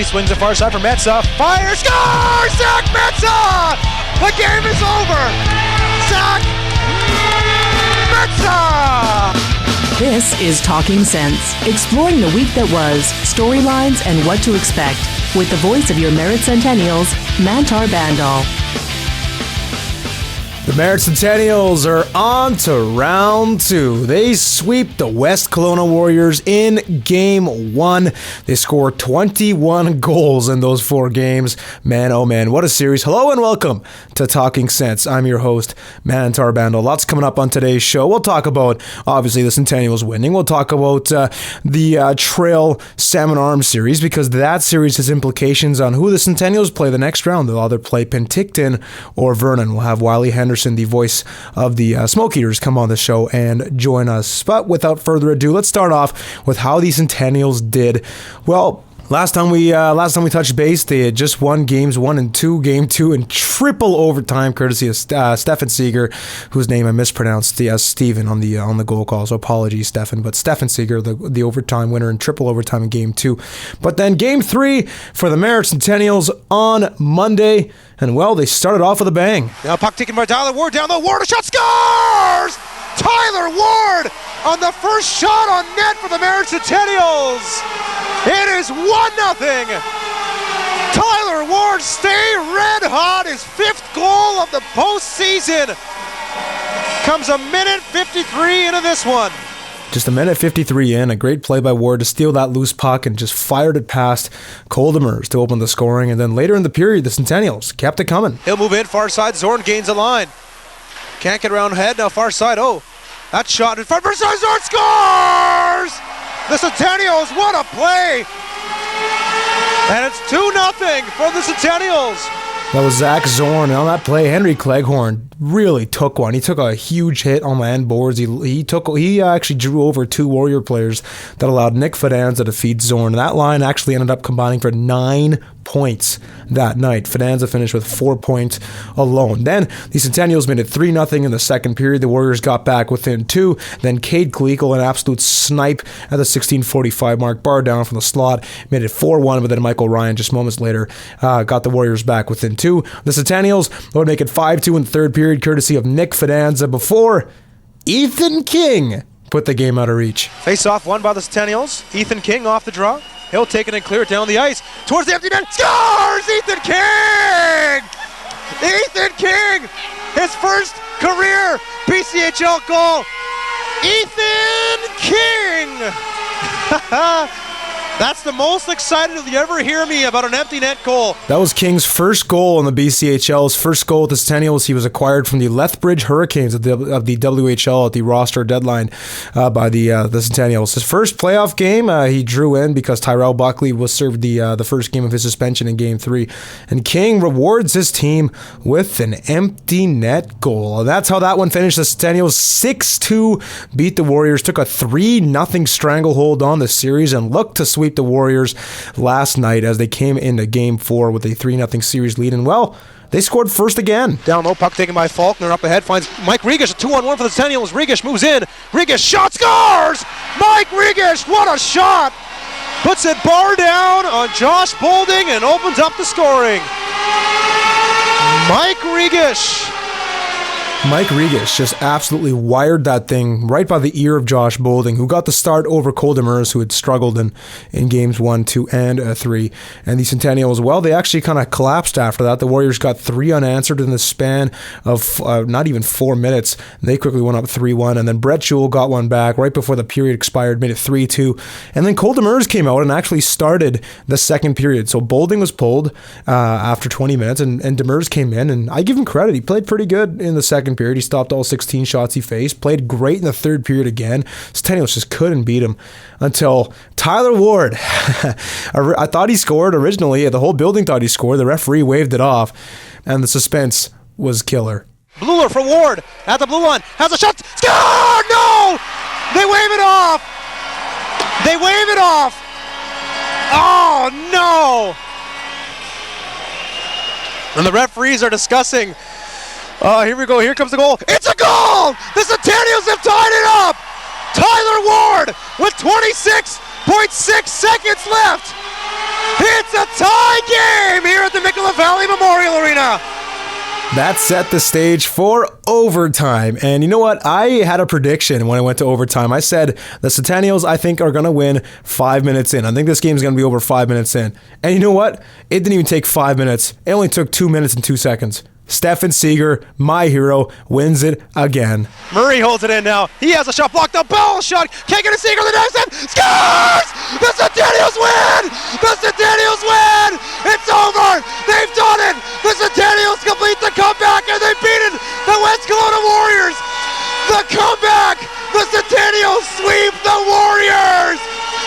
Wesley swings the far side for Metsa. Fire, score! Zach Metsa! The game is over! Zach Metsa! This is Talking Sense, exploring the week that was, storylines, and what to expect, with the voice of your Merritt Centennials, Mantar Bhandal. The Merritt Centennials are on to round 2. They sweep the West Kelowna Warriors in Game 1. They scored 21 goals in those 4 games. Man, oh man, what a series. Hello and welcome to Talking Sense. I'm your host, Mantar Bhandal. Lots coming up on today's show. We'll talk about, obviously, the Centennials winning. We'll talk about the Trail Salmon Arms series, because that series has implications on who the Centennials play the next round. They'll either play Penticton or Vernon. We'll have Wiley Henderson, the voice of the Smoke Eaters, come on the show and join us. But without further ado, let's start off with how the Centennials did. Well, Last time we touched base, they had just won games 1 and 2. Game 2 in triple overtime, courtesy of Stefan Seeger, whose name I mispronounced as Steven on the goal call. So apologies, Stefan. But Stefan Seeger, the overtime winner in triple overtime in Game 2. But then Game 3 for the Merritt Centennials on Monday, and well, they started off with a bang. Now puck taken by Tyler Ward down the Ward, a shot, scores! Tyler Ward on the first shot on net for the Merritt Centennials. It is 1-0. Tyler Ward stay red hot. His 5th goal of the postseason. Comes a minute 53 into this one. Just a minute 53 in, a great play by Ward to steal that loose puck and just fired it past Cole Demers to open the scoring. And then later in the period, the Centennials kept it coming. He'll move in, far side. Zorn gains a line. Can't get around head, now far side. Oh, that shot in front. Zorn scores! The Centennials, what a play! And it's 2-0 for the Centennials. That was Zach Zorn. And on that play, Henry Cleghorn really took one. He took a huge hit on the end boards. He actually drew over 2 Warrior players that allowed Nick Fidanza to feed Zorn. That line actually ended up combining for 9 points that night. Fidanza finished with 4 points alone. Then the Centennials made it 3-0 in the second period. The Warriors got back within 2. Then Cade Kleikel, an absolute snipe at the 16:45 mark, bar down from the slot, made it 4-1. But then Michael Ryan, just moments later, got the Warriors back within 2. The Centennials would make it 5-2 in the third period, courtesy of Nick Fidanza, before Ethan King put the game out of reach. Face-off won by the Centennials. Ethan King off the draw. He'll take it and clear it down the ice. Towards the empty net. Scores! Ethan King! Ethan King! His first career BCHL goal. Ethan King! That's the most excited you'll ever hear me about an empty net goal. That was King's first goal in the BCHL. His first goal with the Centennials. He was acquired from the Lethbridge Hurricanes of the WHL at the roster deadline by the Centennials. His first playoff game he drew in because Tyrell Buckley was served the first game of his suspension in Game 3. And King rewards his team with an empty net goal. And that's how that one finished. The Centennials 6-2 beat the Warriors, took a 3-0 stranglehold on the series, and looked to sweep the Warriors last night as they came into Game 4 with a 3-0 series lead. And well, they scored first again. Down low, puck taken by Faulkner. Up ahead finds Mike Regish. A 2-on-1 for the Centennials. Regish moves in. Regish shot, scores! Mike Regish, what a shot! Puts it bar down on Josh Bolding and opens up the scoring. Mike Regish. Mike Regish just absolutely wired that thing right by the ear of Josh Bolding, who got the start over Cole Demers, who had struggled in games 1, 2, and 3. And the Centennials, well, they actually kind of collapsed after that. The Warriors got 3 unanswered in the span of not even 4 minutes. They quickly went up 3-1, and then Brett Jewell got one back right before the period expired, made it 3-2. And then Cole Demers came out and actually started the second period. So Bolding was pulled after 20 minutes, and Demers came in, and I give him credit. He played pretty good in the second period. He stopped all 16 shots he faced, played great in the third period again. Centennials just couldn't beat him until Tyler Ward. I thought he scored originally. The whole building thought he scored. The referee waved it off, and the suspense was killer. Bluler for Ward at the blue line. Has a shot. Score! No! They wave it off! They wave it off! Oh, no! And the referees are discussing. Here we go. Here comes the goal. It's a goal! The Centennials have tied it up! Tyler Ward with 26.6 seconds left. It's a Nicola Valley Memorial Arena. That set the stage for overtime. And you know what? I had a prediction when I went to overtime. I said the Centennials, I think, are going to win 5 minutes in. I think this game's going to be over 5 minutes in. And you know what? It didn't even take 5 minutes. It only took 2 minutes and 2 seconds. Stefan Seeger, my hero, wins it again. Murray holds it in now. He has a shot blocked. The ball shot. Can't get a Seeger. The next time. Scores! The Centennials win! The Centennials win! It's over! They've done it! The Centennials complete the comeback and they beat the West Kelowna Warriors! The comeback! The Centennials sweep the Warriors!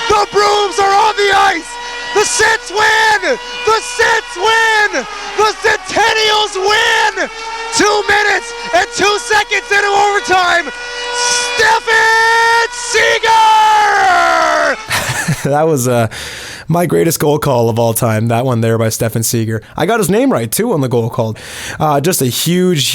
The Brooms are on the ice! The Cents win! The Cents win! The Centennials win! 2 minutes and 2 seconds into overtime. Stefan Seeger! That was my greatest goal call of all time. That one there by Stefan Seeger. I got his name right too on the goal call. Just a huge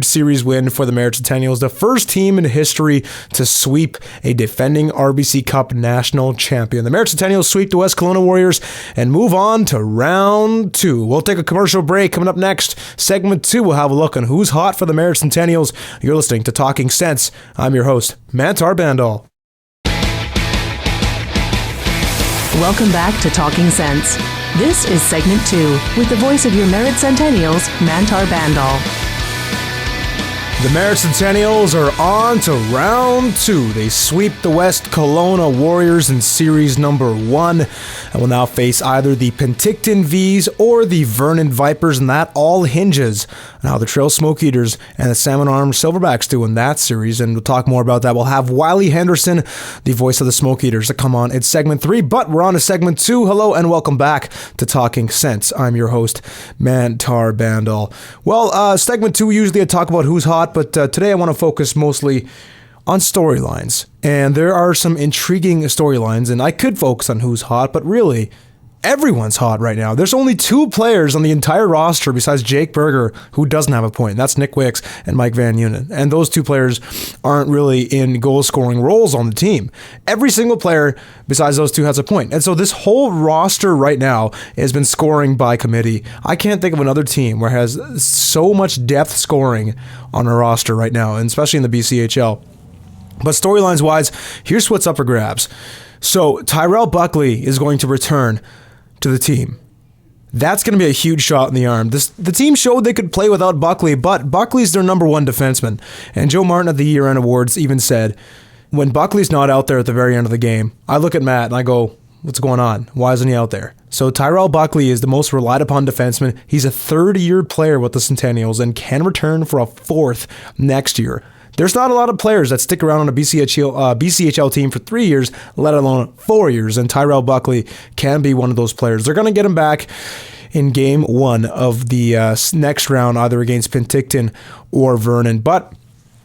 series win for the Merritt Centennials. The first team in history to sweep a defending RBC Cup national champion. The Merritt Centennials sweep the West Kelowna Warriors and move on to round 2. We'll take a commercial break. Coming up next, segment 2, we'll have a look on who's hot for the Merritt Centennials. You're listening to Talking Sense. I'm your host, Mantar Bhandal. Welcome back to Talking Sense. This is segment 2 with the voice of your Merritt Centennials, Mantar Bhandal. The Merritt Centennials are on to round 2. They sweep the West Kelowna Warriors in series number 1 and will now face either the Penticton Vs or the Vernon Vipers, and that all hinges on how the Trail Smoke Eaters and the Salmon Arms Silverbacks do in that series, and we'll talk more about that. We'll have Wiley Henderson, the voice of the Smoke Eaters, to come on in segment 3, but we're on to segment 2. Hello and welcome back to Talking Sense. I'm your host, Mantar Bhandal. Well, segment 2, usually I talk about who's hot, but today I want to focus mostly on storylines. And there are some intriguing storylines, and I could focus on who's hot, but really, everyone's hot right now. There's only 2 players on the entire roster besides Jake Berger who doesn't have a point. That's Nick Wicks and Mike Van Unen. And those 2 players aren't really in goal-scoring roles on the team. Every single player besides those 2 has a point. And so this whole roster right now has been scoring by committee. I can't think of another team where it has so much depth scoring on a roster right now, and especially in the BCHL. But storylines-wise, here's what's up for grabs. So Tyrell Buckley is going to return to the team. That's going to be a huge shot in the arm. The team showed they could play without Buckley, but Buckley's their number 1 defenseman. And Joe Martin at the year-end awards even said, when Buckley's not out there at the very end of the game, I look at Matt and I go, what's going on? Why isn't he out there? So Tyrell Buckley is the most relied upon defenseman. He's a third-year player with the Centennials and can return for a 4th next year. There's not a lot of players that stick around on a BCHL team for 3 years, let alone 4 years, and Tyrell Buckley can be one of those players. They're going to get him back in game 1 of the next round, either against Penticton or Vernon. But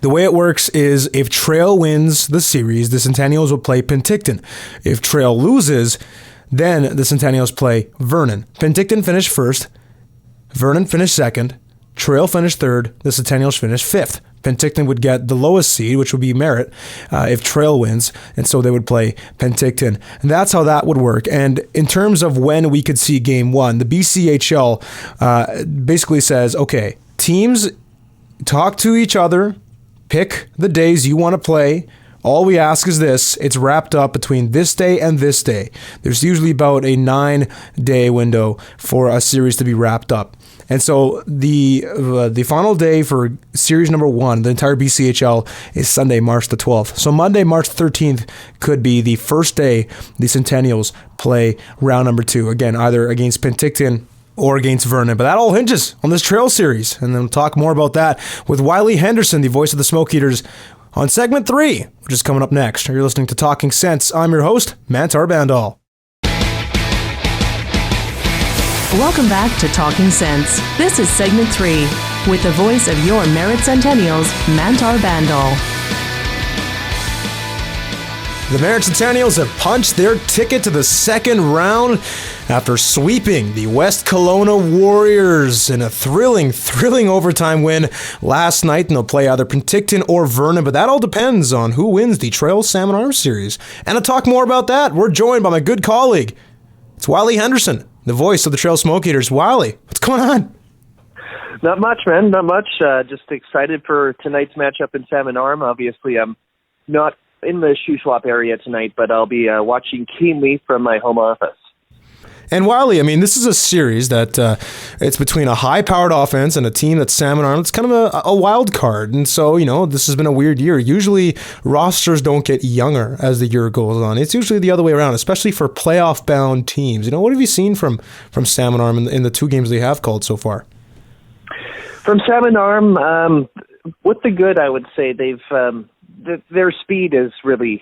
the way it works is if Trail wins the series, the Centennials will play Penticton. If Trail loses, then the Centennials play Vernon. Penticton finished 1st, Vernon finished 2nd, Trail finished 3rd, the Centennials finished 5th. Penticton would get the lowest seed, which would be Merritt, if Trail wins, and so they would play Penticton. And that's how that would work. And in terms of when we could see Game 1, the BCHL basically says, okay, teams talk to each other, pick the days you want to play. All we ask is this: it's wrapped up between this day and this day. There's usually about a 9-day window for a series to be wrapped up. And so the final day for series number 1, the entire BCHL, is Sunday, March the 12th. So Monday, March 13th could be the first day the Centennials play round number 2. Again, either against Penticton or against Vernon. But that all hinges on this Trail series. And then we'll talk more about that with Wiley Henderson, the voice of the Smoke Eaters, on segment 3, which is coming up next. You're listening to Talking Sense. I'm your host, Mantar Bhandal. Welcome back to Talking Sense. This is segment 3 with the voice of your Merritt Centennials, Mantar Bhandal. The Merritt Centennials have punched their ticket to the second round after sweeping the West Kelowna Warriors in a thrilling overtime win last night. And they'll play either Penticton or Vernon, but that all depends on who wins the Trail Salmon Arms series. And to talk more about that, we're joined by my good colleague. It's Wiley Henderson, the voice of the Trail Smoke Eaters. Wiley, what's going on? Not much, man. Not much. Just excited for tonight's matchup in Salmon Arm. Obviously, I'm not in the shoe swap area tonight, but I'll be watching keenly from my home office. And Wiley, I mean, this is a series that it's between a high-powered offense and a team that's Salmon Arm. It's kind of a wild card. And so, this has been a weird year. Usually, rosters don't get younger as the year goes on. It's usually the other way around, especially for playoff-bound teams. What have you seen from Salmon Arm in the 2 games they have called so far? From Salmon Arm, with the good, I would say they've their speed is really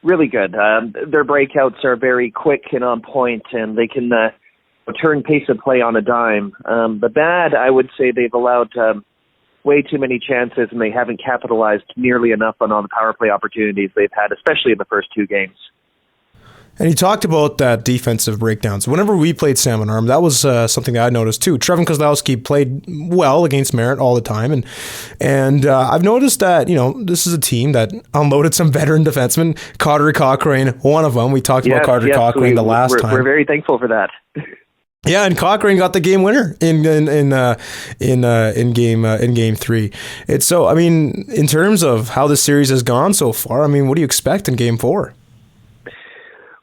good. Their breakouts are very quick and on point, and they can turn pace of play on a dime. The bad, I would say they've allowed way too many chances, and they haven't capitalized nearly enough on all the power play opportunities they've had, especially in the first 2 games. And he talked about that defensive breakdowns. Whenever we played Salmon Arm, that was something that I noticed too. Trevin Kozlowski played well against Merritt all the time, and I've noticed that this is a team that unloaded some veteran defensemen. Carter Cochrane, one of them. We talked about Carter Cochrane the last time. We're very thankful for that. Yeah, and Cochrane got the game winner in game 3. It's so. I mean, in terms of how the series has gone so far, I mean, what do you expect in game 4?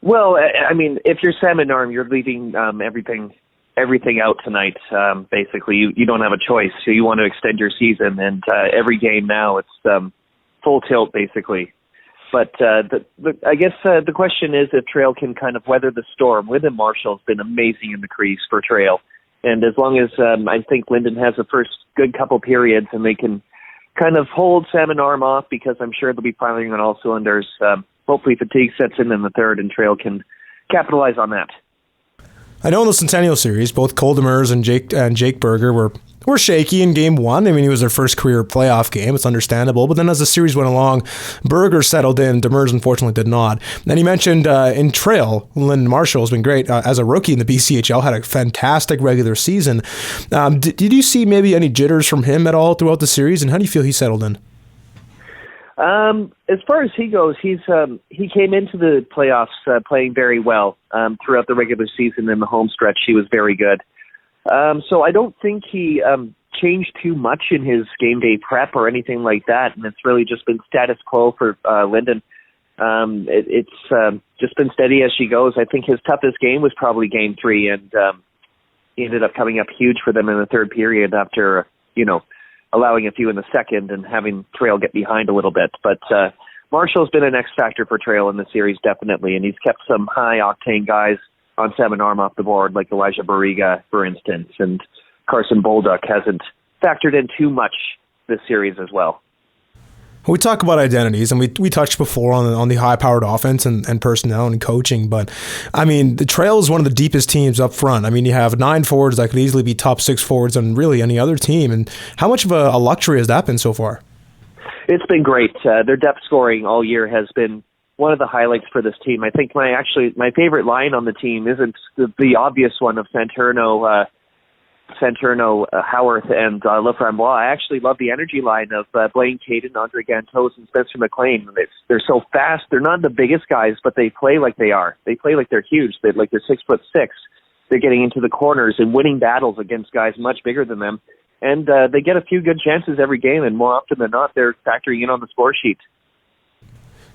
Well, I mean, if you're Salmon Arm, you're leaving everything out tonight. Basically, you don't have a choice. So you want to extend your season, and every game now it's full tilt basically. But I guess the question is if Trail can kind of weather the storm. Lyndon Marshall's been amazing in the crease for Trail, and as long as I think Lyndon has the first good couple periods, and they can kind of hold Salmon Arm off, because I'm sure they'll be firing on all cylinders. Hopefully fatigue sets in the third, and Trail can capitalize on that. I know in the Centennial Series, both Cole Demers and Jake Berger were shaky in game 1. I mean, it was their first career playoff game. It's understandable. But then as the series went along, Berger settled in. Demers, unfortunately, did not. And he mentioned in Trail, Lyndon Marshall has been great. As a rookie in the BCHL, had a fantastic regular season. Did you see maybe any jitters from him at all throughout the series? And how do you feel he settled in? As far as he goes, he came into the playoffs playing very well throughout the regular season. In the home stretch, he was very good. So I don't think he changed too much in his game day prep or anything like that, and it's really just been status quo for Lyndon. It's just been steady as she goes. I think his toughest game was probably game 3, and he ended up coming up huge for them in the third period after, allowing a few in the second and having Trail get behind a little bit. But Marshall's been an X factor for Trail in the series, definitely, and he's kept some high-octane guys on Salmon Arm off the board, like Elijah Barriga, for instance, and Carson Bolduc hasn't factored in too much this series as well. We talk about identities, and we touched before on the high-powered offense and personnel and coaching, but, I mean, the Trail is one of the deepest teams up front. I mean, you have 9 forwards that could easily be top 6 forwards on really any other team, and how much of a luxury has that been so far? It's been great. Their depth scoring all year has been one of the highlights for this team. I think my favorite line on the team isn't the obvious one of Santurno, Howarth, and Laframboise. I actually love the energy line of Blaine Caden, Andre Gantos, and Spencer McLean. They're so fast. They're not the biggest guys, but they play like they are. They play like they're huge. They're 6'6". They're getting into the corners and winning battles against guys much bigger than them. And they get a few good chances every game, and more often than not, they're factoring in on the score sheet.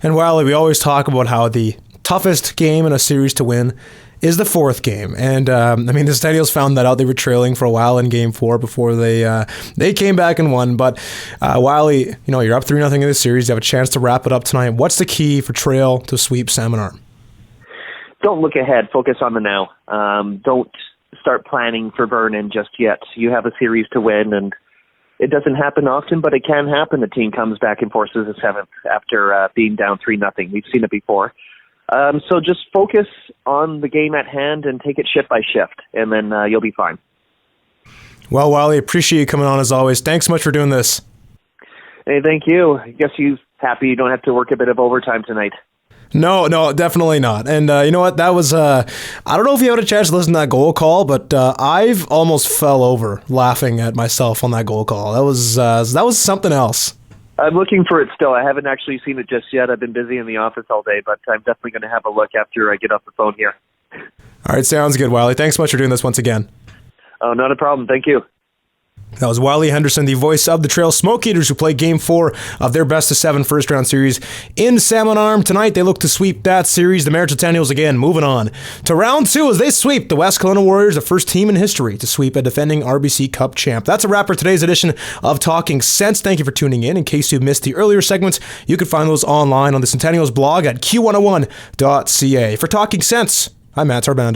And Wiley, we always talk about how the toughest game in a series to win is the 4th game. And, I mean, the Centennials found that out. They were trailing for a while in game 4 before they came back and won. But, Wiley, you're up 3-0 in this series. You have a chance to wrap it up tonight. What's the key for Trail to sweep Salmon Arm? Don't look ahead. Focus on the now. Don't start planning for Vernon just yet. You have a series to win, and it doesn't happen often, but it can happen. The team comes back and forces a 7th after being down 3-0. We've seen it before. So just focus on the game at hand and take it shift by shift, and then you'll be fine. Well, Wiley, appreciate you coming on as always. Thanks so much for doing this. Hey, thank you. I guess you're happy you don't have to work a bit of overtime tonight. No, definitely not. And you know what? That was, I don't know if you had a chance to listen to that goal call, but I've almost fell over laughing at myself on that goal call. That was something else. I'm looking for it still. I haven't actually seen it just yet. I've been busy in the office all day, but I'm definitely going to have a look after I get off the phone here. All right, sounds good, Wiley. Thanks so much for doing this once again. Oh, not a problem. Thank you. That was Wiley Henderson, the voice of the Trail Smoke Eaters, who play Game 4 of their best-of-7 first-round series in Salmon Arm. Tonight, they look to sweep that series. The Merritt Centennials, again, moving on to round 2 as they sweep the West Kelowna Warriors, the first team in history to sweep a defending RBC Cup champ. That's a wrap for today's edition of Talking Sense. Thank you for tuning in. In case you missed the earlier segments, you can find those online on the Centennials blog at q101.ca. For Talking Sense, I'm Mantar Bhandal.